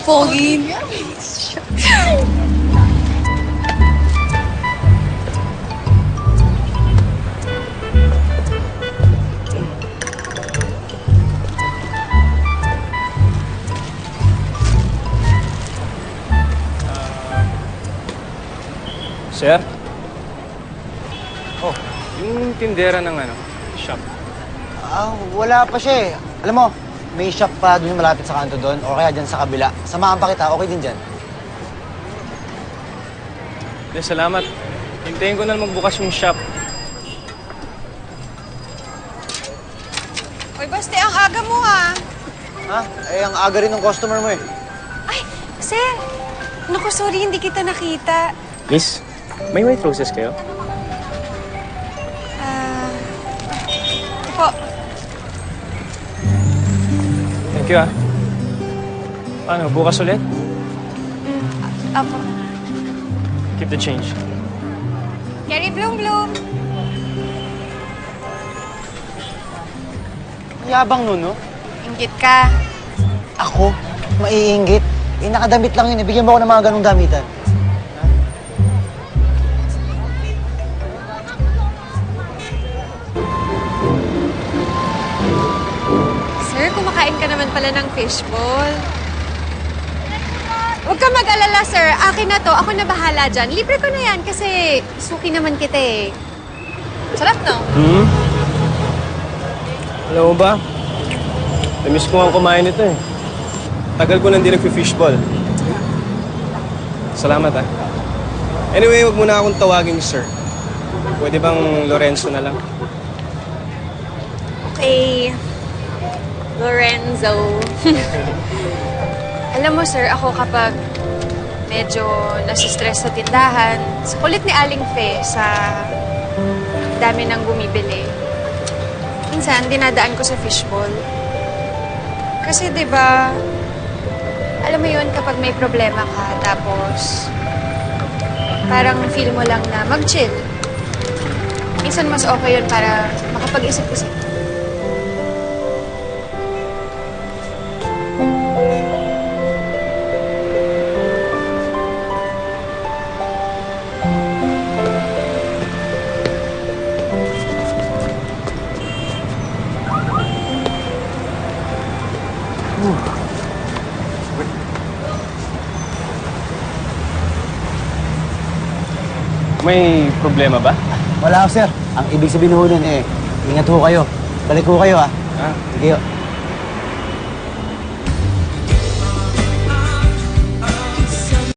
Pogi. Sir? Oh, yung tindera ng shop. Wala pa siya eh. Alam mo, may shop pa doon malapit sa kanto doon o kaya dyan sa kabila. Samahan pa kita, okay din dyan. Salamat. Hintayin ko na magbukas yung shop. Uy, Baste, ang aga mo ah. Ha? Eh, ang aga rin ng customer mo eh. Ay, sir. Naku, sorry, hindi kita nakita. Miss, may white roses kayo? Ito po. Thank you, ah. Paano, bukas ulit? Apo. Keep the change. Gary Bloom Bloom. Yabang nun, no? Inggit ka. Ako? Maiinggit? Eh, nakadamit lang yun eh. Bigyan mo ako ng mga ganong damitan. Sir, kumakain ka naman pala ng fishball. Huwag ka mag-alala, sir. Akin na to. Ako na bahala dyan. Libre ko na yan kasi suki naman kita eh. Sarap, no? Alam mo ba? Namiss ko nga kumain ito eh. Tagal ko nang di nag-fishball. Salamat, ah. Anyway, wag mo na akong tawagin, sir. Pwede bang Lorenzo na lang? Okay. Lorenzo. Alam mo, sir, ako kapag medyo nasistress sa tindahan, sa kulit ni Aling Fe sa dami ng bumibili, minsan dinadaan ko sa fishball. Kasi 'di ba, alam mo yun kapag may problema ka, tapos parang feel mo lang na mag-chill. Minsan mas okay yun para makapag-isip-isip. May problema ba? Wala ako, sir. Ang ibig sabihin ho nun eh, ingat ho kayo. Balik ho kayo, ah. Ah, Sige ho.